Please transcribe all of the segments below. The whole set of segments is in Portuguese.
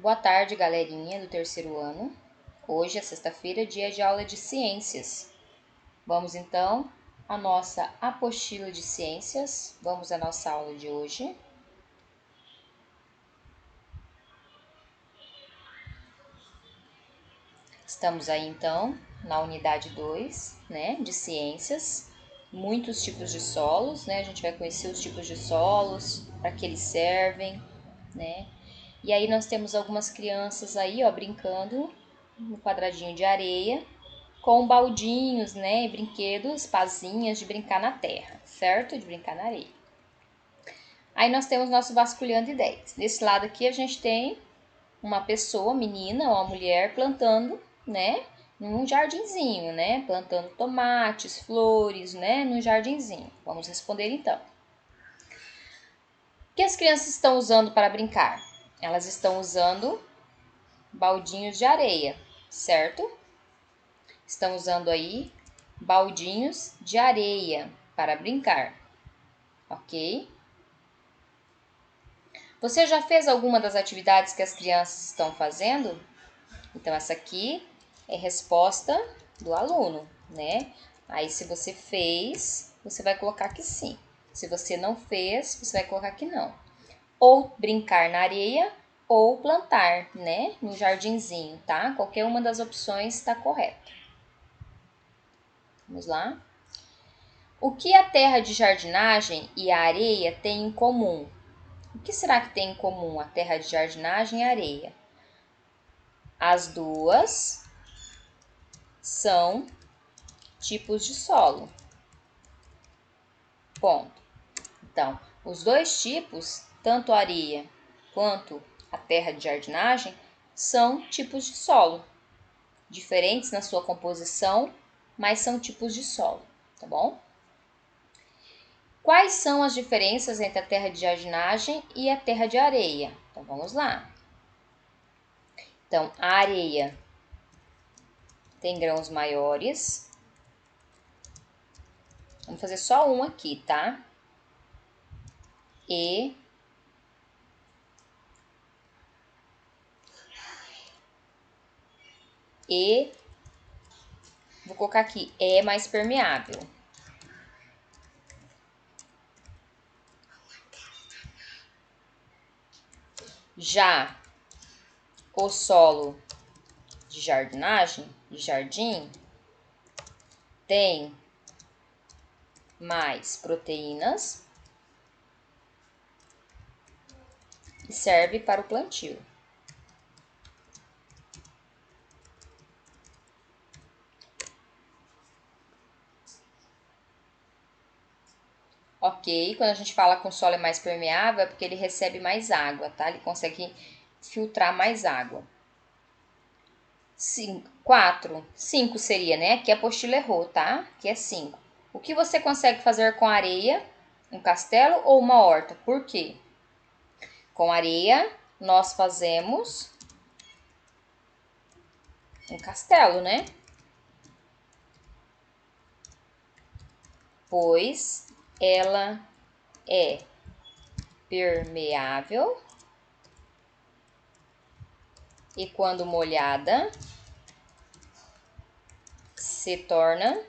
Boa tarde, galerinha do terceiro ano. Hoje é sexta-feira, dia de aula de ciências. Vamos então à nossa apostila de ciências. Vamos à nossa aula de hoje. Estamos aí então na unidade 2, né, de ciências. Muitos tipos de solos, né? A gente vai conhecer os tipos de solos, para que eles servem, né? E aí nós temos algumas crianças aí, ó, brincando no quadradinho de areia, com baldinhos, né, e brinquedos, pazinhas de brincar na terra, certo? De brincar na areia. Aí nós temos nosso vasculhando ideias. Desse lado aqui a gente tem uma pessoa, menina ou uma mulher, plantando, né, num jardinzinho, né, plantando tomates, flores, né, num jardinzinho. Vamos responder então. O que as crianças estão usando para brincar? Elas estão usando baldinhos de areia, certo? Estão usando aí baldinhos de areia para brincar, ok? Você já fez alguma das atividades que as crianças estão fazendo? Então, essa aqui é resposta do aluno, né? Aí, se você fez, você vai colocar que sim. Se você não fez, você vai colocar que não. Ou brincar na areia ou plantar, né? No jardinzinho, tá? Qualquer uma das opções está correta. Vamos lá? O que a terra de jardinagem e a areia têm em comum? O que será que tem em comum a terra de jardinagem e a areia? As duas são tipos de solo. Ponto. Então, os dois tipos, tanto a areia quanto a terra de jardinagem, são tipos de solo. Diferentes na sua composição, mas são tipos de solo, tá bom? Quais são as diferenças entre a terra de jardinagem e a terra de areia? Então, vamos lá. Então, a areia tem grãos maiores. Vamos fazer só um aqui, tá? E vou colocar aqui, é mais permeável. Já o solo de jardinagem, de jardim, tem mais proteínas e serve para o plantio. Ok, quando a gente fala que o solo é mais permeável é porque ele recebe mais água, tá? Ele consegue filtrar mais água. 4, 5 seria, né? Aqui a apostila errou, tá? Aqui é 5. O que você consegue fazer com areia? Um castelo ou uma horta? Por quê? Com areia, nós fazemos um castelo, né? Pois ela é permeável e quando molhada se torna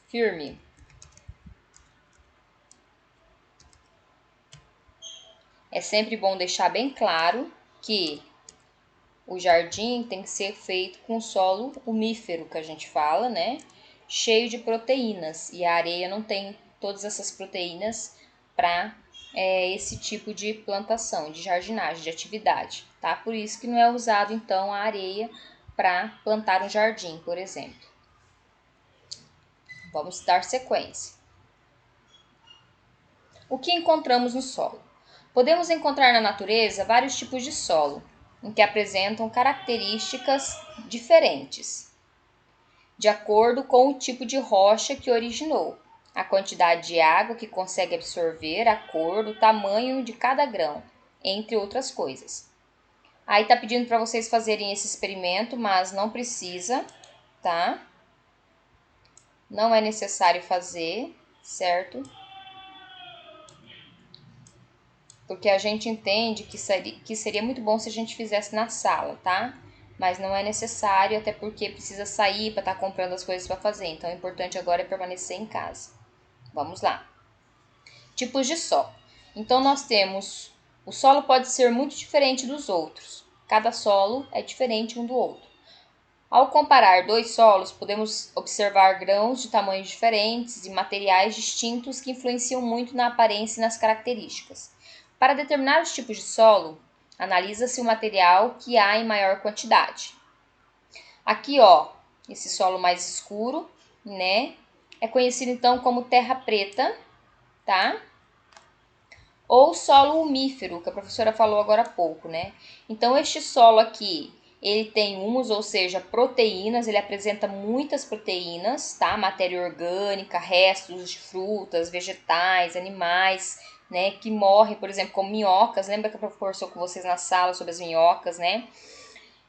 firme. É sempre bom deixar bem claro que o jardim tem que ser feito com solo umífero, que a gente fala, né? Cheio de proteínas. E a areia não tem todas essas proteínas para esse tipo de plantação, de jardinagem, de atividade, tá? Por isso que não é usado, então, a areia para plantar um jardim, por exemplo. Vamos dar sequência. O que encontramos no solo? Podemos encontrar na natureza vários tipos de solo, em que apresentam características diferentes, de acordo com o tipo de rocha que originou, a quantidade de água que consegue absorver, a cor, o tamanho de cada grão, entre outras coisas. Aí tá pedindo para vocês fazerem esse experimento, mas não precisa, tá? Não é necessário fazer, certo? porque a gente entende que seria muito bom se a gente fizesse na sala, tá? Mas não é necessário, até porque precisa sair para estar comprando as coisas para fazer. Então, o importante agora é permanecer em casa. Vamos lá. Tipos de solo. Então, nós temos... O solo pode ser muito diferente dos outros. Cada solo é diferente um do outro. Ao comparar dois solos, podemos observar grãos de tamanhos diferentes e materiais distintos que influenciam muito na aparência e nas características. Para determinar os tipos de solo, analisa-se o material que há em maior quantidade. Aqui, ó, esse solo mais escuro, né, é conhecido então como terra preta, tá? Ou solo umífero, que a professora falou agora há pouco, né? Então, este solo aqui, ele tem humus, ou seja, proteínas, ele apresenta muitas proteínas, tá? Matéria orgânica, restos de frutas, vegetais, animais, né? Que morrem, por exemplo, como minhocas. Lembra que a professora conversou com vocês na sala sobre as minhocas, né?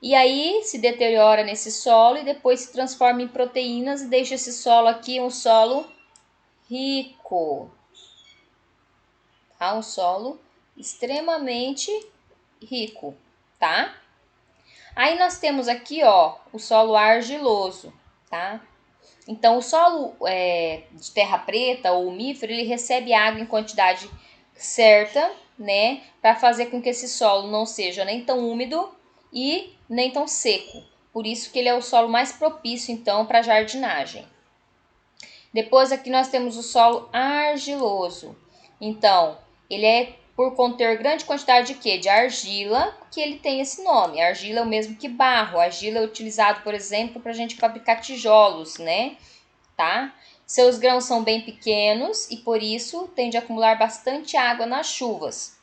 E aí se deteriora nesse solo e depois se transforma em proteínas e deixa esse solo aqui um solo rico, tá? Um solo extremamente rico, tá? Aí nós temos aqui, ó, o solo argiloso, tá? Então, o solo de terra preta ou umífero, ele recebe água em quantidade certa, né? Para fazer com que esse solo não seja nem tão úmido e nem tão seco. Por isso que ele é o solo mais propício, então, para jardinagem. Depois aqui nós temos o solo argiloso. Então, ele é por conter grande quantidade de quê? De argila, que ele tem esse nome. Argila é o mesmo que barro. A argila é utilizado, por exemplo, para a gente fabricar tijolos, né? Tá? Seus grãos são bem pequenos e por isso tende a acumular bastante água nas chuvas.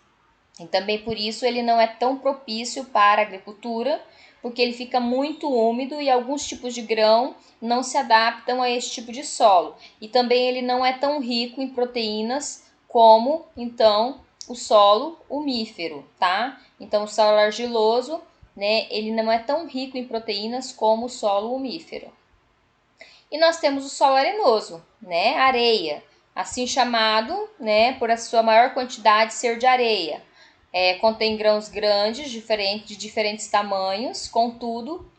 E também por isso ele não é tão propício para a agricultura, porque ele fica muito úmido e alguns tipos de grão não se adaptam a esse tipo de solo. E também ele não é tão rico em proteínas como, então, o solo umífero, tá? Então, o solo argiloso, né, ele não é tão rico em proteínas como o solo umífero. E nós temos o solo arenoso, né, areia, assim chamado, né, por a sua maior quantidade ser de areia. Contém grãos grandes, de diferentes tamanhos, contudo,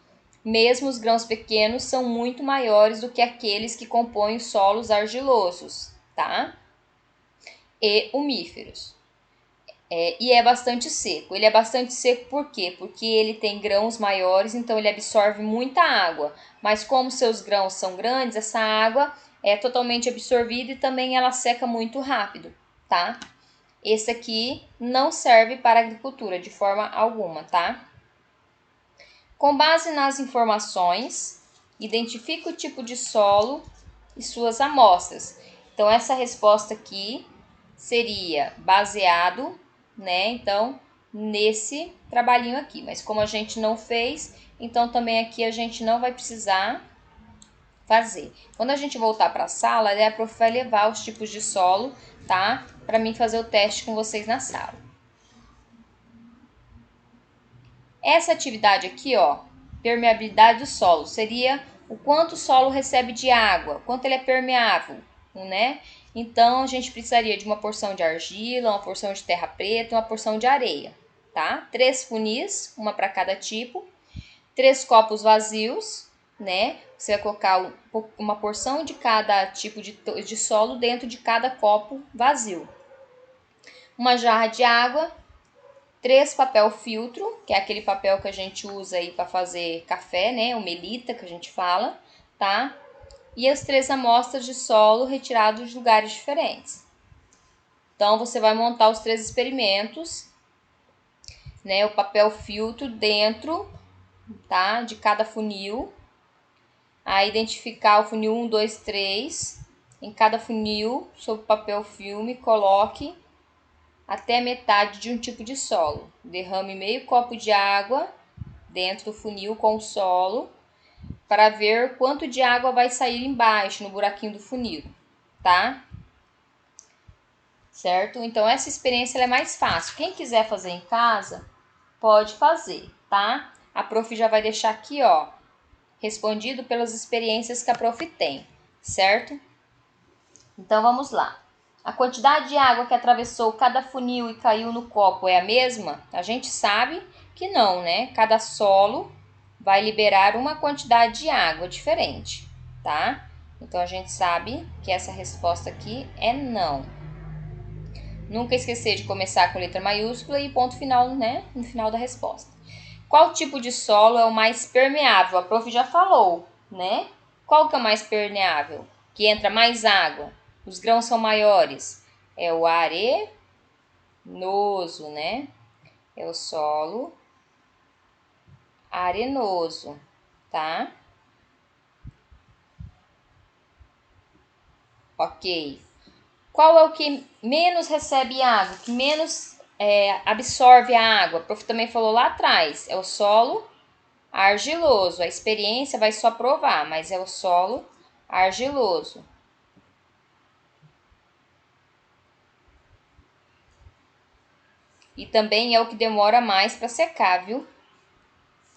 mesmo os grãos pequenos são muito maiores do que aqueles que compõem os solos argilosos, tá? E umíferos. E é bastante seco. Ele é bastante seco por quê? Porque ele tem grãos maiores, então ele absorve muita água. Mas como seus grãos são grandes, essa água é totalmente absorvida e também ela seca muito rápido, tá? Esse aqui não serve para agricultura de forma alguma, tá? Com base nas informações, identifique o tipo de solo e suas amostras. Então, essa resposta aqui seria baseado, né? Então, nesse trabalhinho aqui. Mas como a gente não fez, então também aqui a gente não vai precisar fazer. Quando a gente voltar para a sala, a prof vai levar os tipos de solo, tá? Para mim fazer o teste com vocês na sala. Essa atividade aqui, ó, permeabilidade do solo, seria o quanto o solo recebe de água, quanto ele é permeável, né? Então, a gente precisaria de uma porção de argila, uma porção de terra preta, uma porção de areia, tá? 3 funis, uma para cada tipo, 3 copos vazios, né? Você vai colocar uma porção de cada tipo de solo dentro de cada copo vazio. Uma jarra de água, 3 papel filtro, que é aquele papel que a gente usa aí para fazer café, né? O melita que a gente fala, tá? E as 3 amostras de solo retirados de lugares diferentes. Então, você vai montar os 3 experimentos, né? O papel filtro dentro, tá? De cada funil. Aí, identificar o funil 1, 2, 3. Em cada funil, sobre o papel filme, coloque até metade de um tipo de solo. Derrame meio copo de água dentro do funil com o solo para ver quanto de água vai sair embaixo no buraquinho do funil, tá? Certo? Então essa experiência é mais fácil. Quem quiser fazer em casa, pode fazer, tá? A prof já vai deixar aqui, ó, respondido pelas experiências que a prof tem, certo? Então vamos lá. A quantidade de água que atravessou cada funil e caiu no copo é a mesma? A gente sabe que não, né? Cada solo vai liberar uma quantidade de água diferente, tá? Então, a gente sabe que essa resposta aqui é não. Nunca esquecer de começar com letra maiúscula e ponto final, né? No final da resposta. Qual tipo de solo é o mais permeável? A prof já falou, né? Qual que é o mais permeável? Que entra mais água. Os grãos são maiores. É o arenoso, né? É o solo arenoso, tá? Ok. Qual é o que menos recebe água, que menos absorve a água? O prof também falou lá atrás. É o solo argiloso. A experiência vai só provar, mas é o solo argiloso. E também é o que demora mais para secar, viu?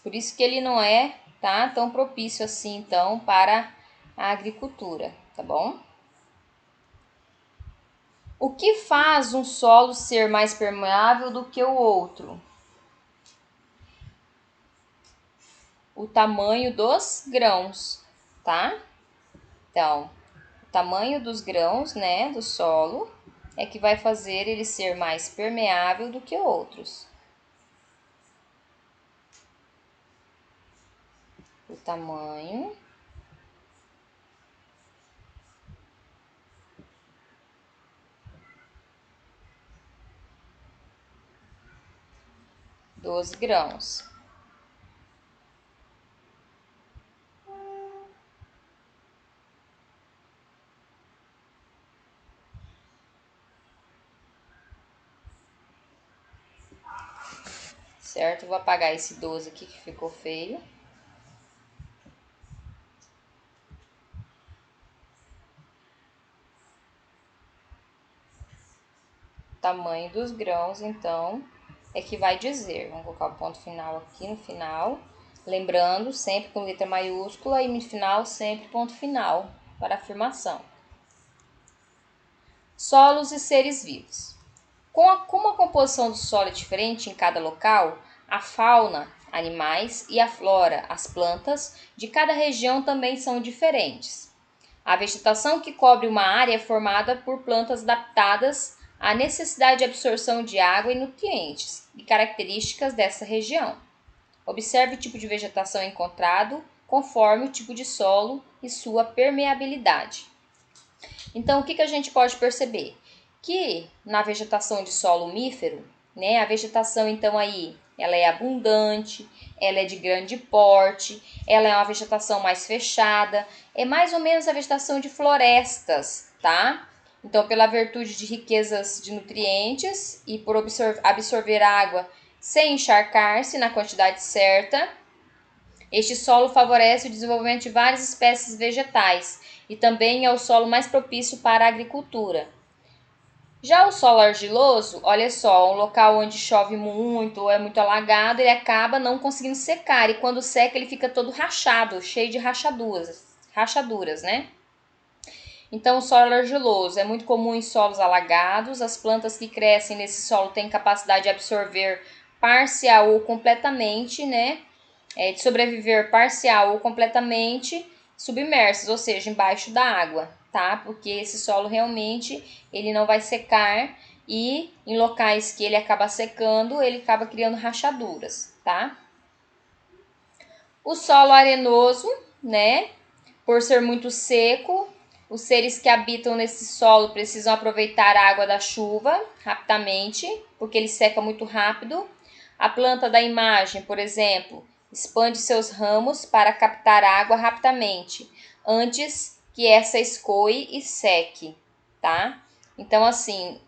Por isso que ele não é, tá, tão propício assim, então, para a agricultura, tá bom? O que faz um solo ser mais permeável do que o outro? O tamanho dos grãos, tá? Então, o tamanho dos grãos, né, do solo, é que vai fazer ele ser mais permeável do que outros. O tamanho dos grãos. Certo? Vou apagar esse 12 aqui que ficou feio. Tamanho dos grãos, então, é que vai dizer. Vamos colocar o ponto final aqui no final. Lembrando, sempre com letra maiúscula e no final sempre ponto final para afirmação. Solos e seres vivos. Como a composição do solo é diferente em cada local, a fauna, animais, e a flora, as plantas, de cada região também são diferentes. A vegetação que cobre uma área é formada por plantas adaptadas à necessidade de absorção de água e nutrientes e características dessa região. Observe o tipo de vegetação encontrado conforme o tipo de solo e sua permeabilidade. Então, o que a gente pode perceber? Que na vegetação de solo umífero, né, a vegetação então aí, ela é abundante, ela é de grande porte, ela é uma vegetação mais fechada, é mais ou menos a vegetação de florestas, tá? Então, pela virtude de riquezas de nutrientes e por absorver água sem encharcar-se na quantidade certa, este solo favorece o desenvolvimento de várias espécies vegetais e também é o solo mais propício para a agricultura. Já o solo argiloso, olha só, um local onde chove muito ou é muito alagado, ele acaba não conseguindo secar e quando seca ele fica todo rachado, cheio de rachaduras, né? Então, o solo argiloso é muito comum em solos alagados. As plantas que crescem nesse solo têm capacidade de absorver parcial ou completamente, né? De sobreviver parcial ou completamente submersos, ou seja, embaixo da água, tá? Porque esse solo realmente ele não vai secar e em locais que ele acaba secando, ele acaba criando rachaduras, tá? O solo arenoso, né? Por ser muito seco, os seres que habitam nesse solo precisam aproveitar a água da chuva rapidamente, porque ele seca muito rápido. A planta da imagem, por exemplo, expande seus ramos para captar água rapidamente, antes que essa escoe e seque, tá? Então, assim,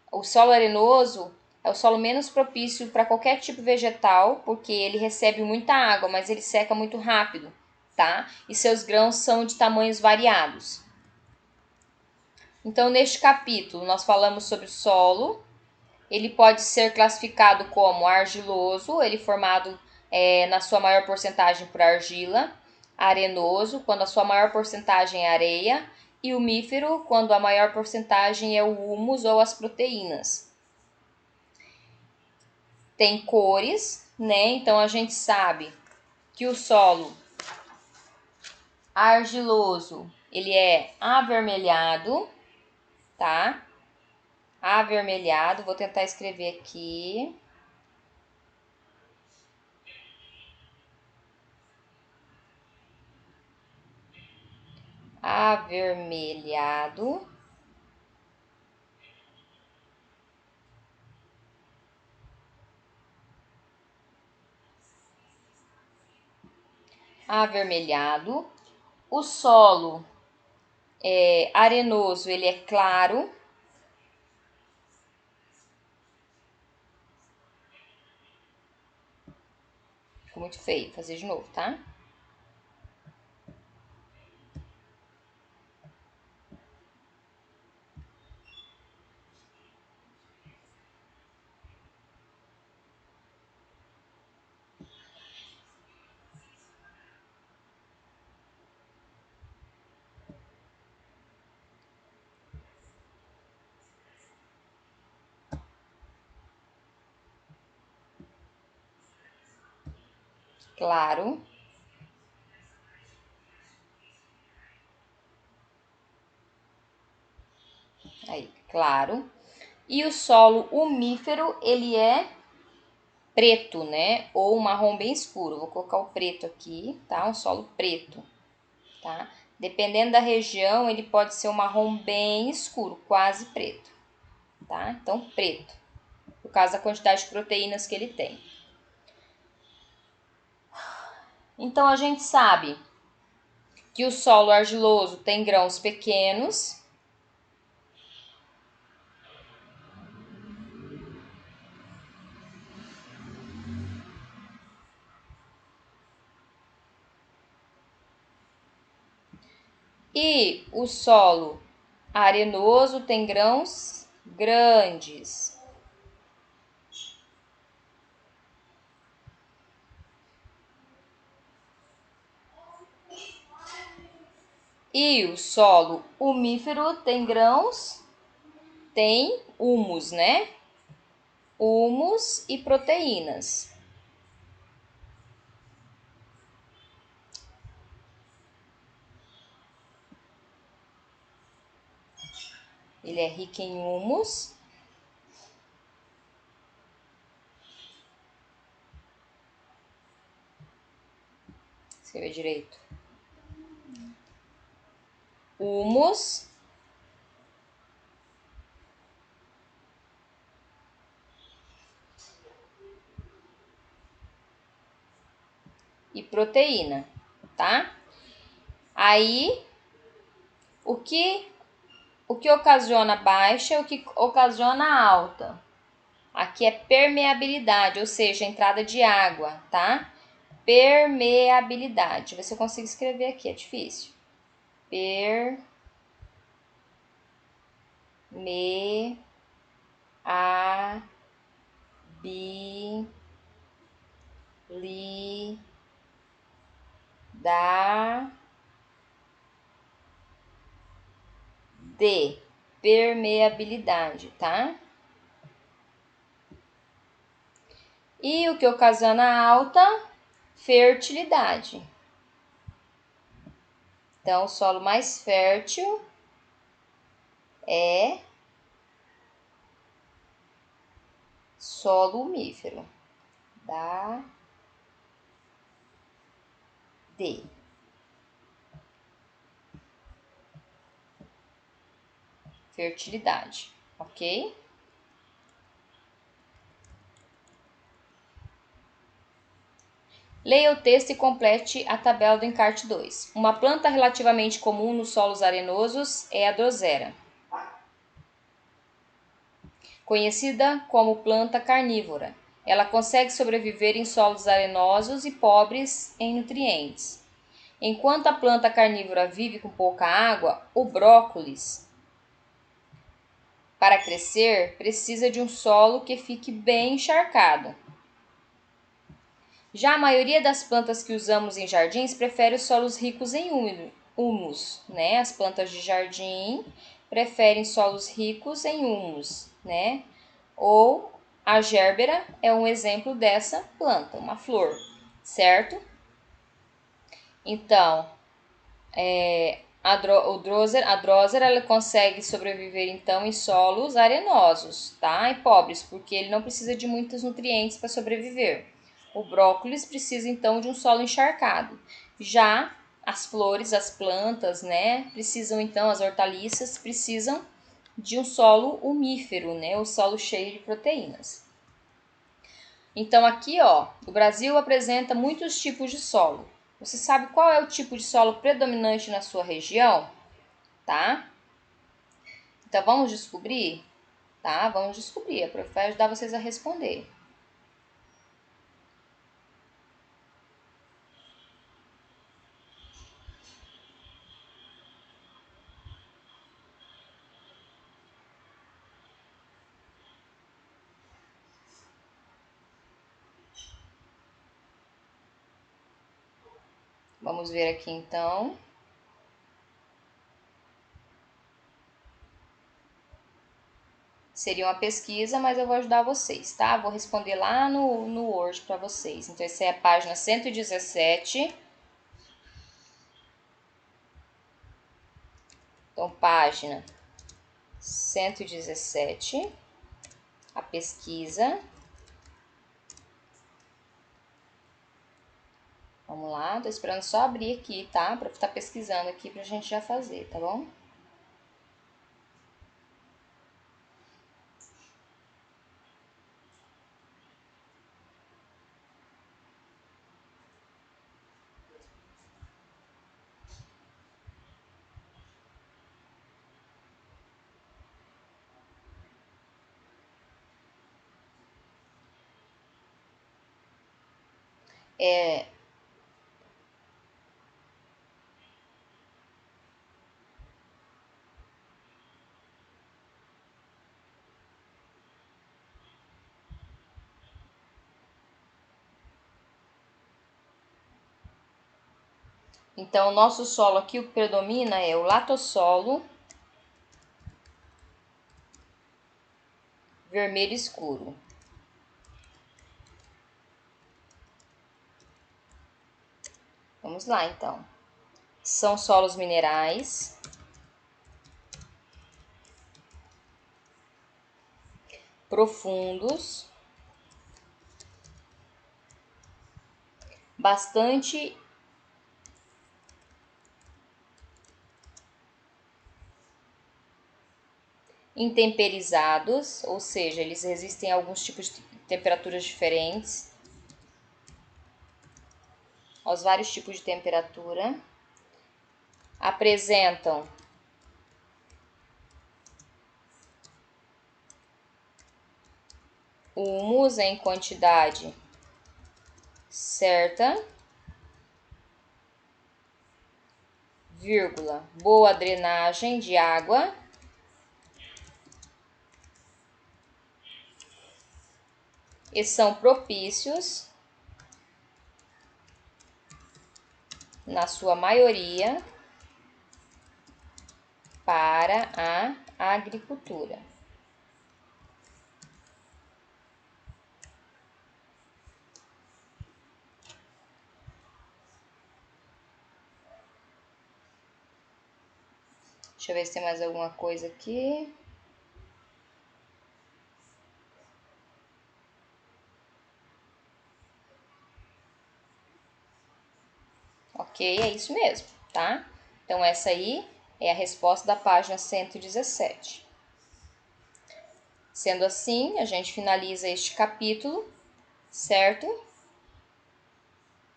o solo arenoso é o solo menos propício para qualquer tipo vegetal, porque ele recebe muita água, mas ele seca muito rápido, tá? E seus grãos são de tamanhos variados. Então, neste capítulo, nós falamos sobre o solo. Ele pode ser classificado como argiloso, ele formado na sua maior porcentagem por argila, arenoso, quando a sua maior porcentagem é areia, E umífero, quando a maior porcentagem é o humus ou as proteínas. Tem cores, né? Então a gente sabe que o solo argiloso, ele é avermelhado, tá? Avermelhado, vou tentar escrever aqui. Avermelhado. Avermelhado. O solo arenoso, ele é claro. Ficou muito feio, vou fazer de novo, tá? Claro. Aí, claro. E o solo umífero, ele é preto, né? Ou marrom bem escuro. Vou colocar o preto aqui, tá? Um solo preto, tá? Dependendo da região, ele pode ser um marrom bem escuro, quase preto, tá? Então, preto, por causa da quantidade de proteínas que ele tem. Então, a gente sabe que o solo argiloso tem grãos pequenos. E o solo arenoso tem grãos grandes. E o solo umífero tem grãos, tem humus, né? Humus e proteínas. Ele é rico em humus. Escrever direito. Humus e proteína, tá? Aí, o que ocasiona baixa e o que ocasiona alta? Aqui é permeabilidade, ou seja, entrada de água, tá? Permeabilidade. Deixa eu ver se eu consigo escrever aqui, é difícil. Permeabilidade, tá? E o que ocasiona alta? Fertilidade. Então, o solo mais fértil é solo umífero. D. Fertilidade, ok? Leia o texto e complete a tabela do encarte 2. Uma planta relativamente comum nos solos arenosos é a drosera, conhecida como planta carnívora. Ela consegue sobreviver em solos arenosos e pobres em nutrientes. Enquanto a planta carnívora vive com pouca água, o brócolis, para crescer, precisa de um solo que fique bem encharcado. Já a maioria das plantas que usamos em jardins prefere os solos ricos em úmido, humus, né? As plantas de jardim preferem solos ricos em humus, né? Ou a gerbera é um exemplo dessa planta, uma flor, certo? Então, a Drosera ela consegue sobreviver então em solos arenosos, tá? E pobres, porque ele não precisa de muitos nutrientes para sobreviver. O brócolis precisa então de um solo encharcado. Já as flores, as plantas, né, precisam então, as hortaliças precisam de um solo umífero, né, o solo cheio de proteínas. Então aqui, ó, o Brasil apresenta muitos tipos de solo. Você sabe qual é o tipo de solo predominante na sua região? Tá? Então vamos descobrir? Tá? Vamos descobrir. A prof vai ajudar vocês a responder. Vamos ver aqui então. Seria uma pesquisa, mas eu vou ajudar vocês, tá? Vou responder lá no Word para vocês. Então, essa é a página 117. Então, página 117, a pesquisa. Vamos lá, tô esperando só abrir aqui, tá? Para estar pesquisando aqui pra gente já fazer, tá bom? Então, o nosso solo aqui, o que predomina é o latossolo vermelho escuro. Vamos lá, então. São solos minerais, profundos, bastante intemperizados, ou seja, eles resistem a alguns tipos de temperaturas diferentes, aos vários tipos de temperatura. Apresentam o humus em quantidade certa, vírgula, boa drenagem de água, e são propícios, na sua maioria, para a agricultura. Deixa eu ver se tem mais alguma coisa aqui. Ok, é isso mesmo, tá? Então, essa aí é a resposta da página 117. Sendo assim, a gente finaliza este capítulo, certo?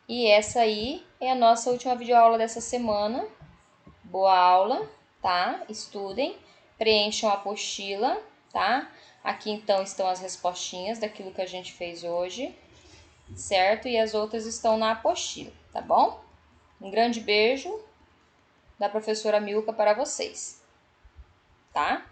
E essa aí é a nossa última videoaula dessa semana. Boa aula, tá? Estudem, preencham a apostila, tá? Aqui então estão as respostinhas daquilo que a gente fez hoje, certo? E as outras estão na apostila, tá bom? Um grande beijo da professora Milka para vocês, tá?